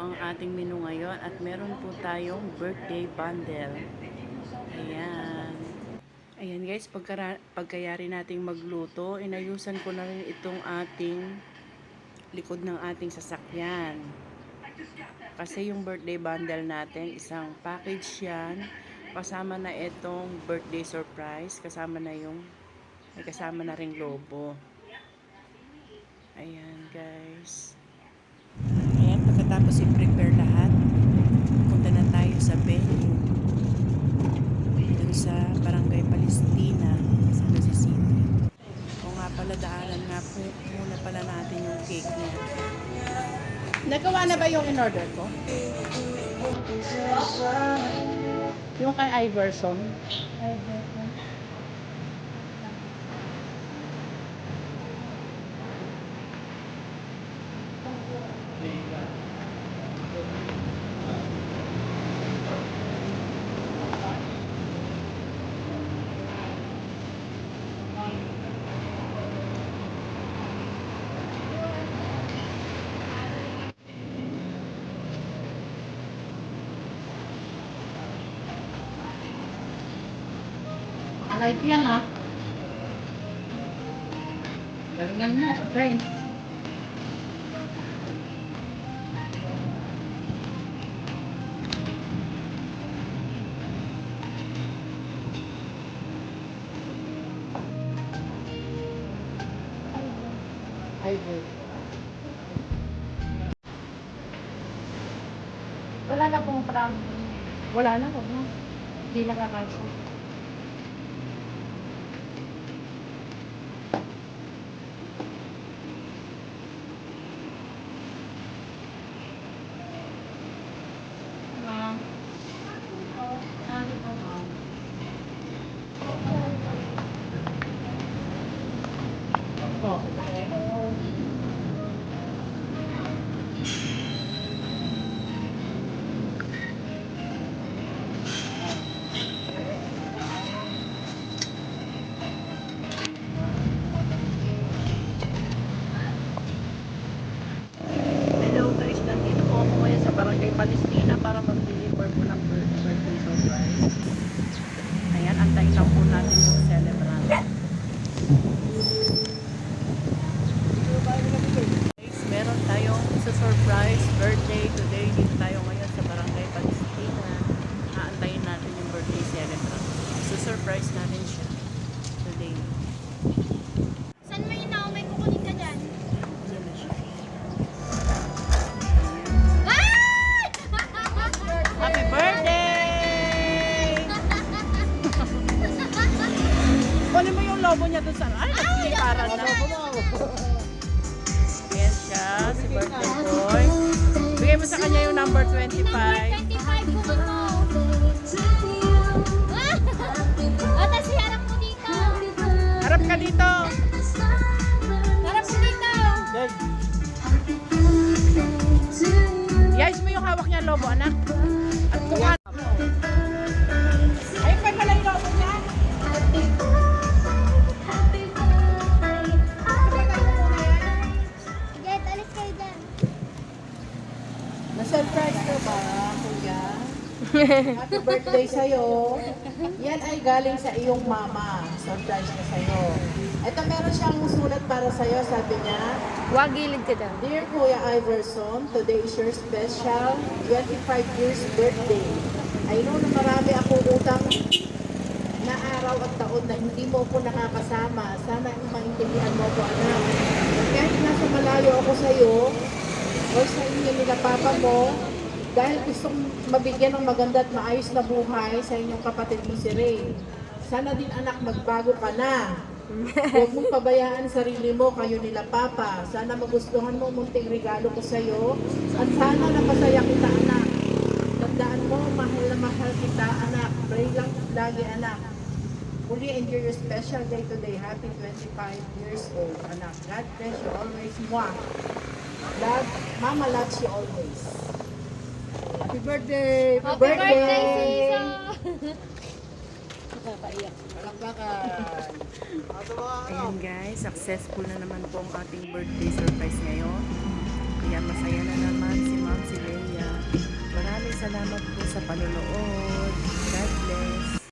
ang ating menu ngayon at meron po tayong birthday bundle. Ayan. Ayan guys, pagkayari nating magluto, inayusan ko na rin itong ating likod ng ating sasakyan. Kasi yung birthday bundle natin, isang package yan. Kasama na itong birthday surprise. May kasama na ring lobo. Ayan guys. Ayan, pagkatapos i-prepare lahat, punta na tayo sa venue. Dun sa Barangay Palestina, sa Quezon City. O nga pala, daanan nga po muna pala natin yung cake niya. Nagawa na ba yung in-order ko? Yung kay Iverson? Alay yan ha. Galingan mo, friend. Wala na pong problem. Wala na, wag na. Hindi nakakasya. Ma'am. Hello guys, nandito po ako ngayon sa Barangay Palestina para mag-deliver po ng birthday surprise. Ayan, antayin lang po natin yung celebrant. Guys, meron tayong surprise birthday today. Dito tayo ngayon sa Barangay Palestina. Aantayin natin yung birthday celebrant. Surprise natin siya today. Saan mo yun na? May kukunin ka dyan. Yan na siya. Ay! Happy birthday! Kunin mo yung lobo niya dun sa... Ay, nagpiliparan na. Ayan siya, si birthday boy. Bigay mo sa kanya yung number 25. 25 kukunin mo. O, tas iharap mo dito. Harap ka dito. Harap mo dito. Iayos mo yung hawak niya lobo, anak. At kung ano. Ay, pa pala yung lobo niya. Jet, alis kayo dyan. Na-surprise ka ba, kuya? Happy birthday sa'yo. Yan ay galing sa iyong mama. Surprise na sa'yo. Ito meron siyang sulat para sa'yo. Sabi niya, Huwag gilid ka dyan. Dear Kuya Iverson, today is your special 25 years birthday. I know na marami akong utang na araw at taon na hindi mo ko nakakasama. Sana maintindihan mo ko, anak. Kahit nasa malayo ako sa'yo, o sa inyo nila papa mo, dahil gustong mabigyan ng maganda at maayos na buhay sa inyong kapatid mo si Ray. Sana din anak, magbago ka na. Huwag mong pabayaan sarili mo, kayo nila papa. Sana magustuhan mo munting regalo ko sa'yo. At sana napasaya kita anak. Tandaan mo, mahal na mahal kita anak. Pray lang lagi anak. Fully enjoy your special day today. Happy 25 years old anak. God bless you always. Mwah. Love, Mama loves you always. Happy birthday! Happy birthday, Sisa! Ayan guys, successful na naman po ang ating birthday surprise ngayon. Ayan, masaya na naman si Ma'am si Leia. Maraming salamat po sa panonood. God bless.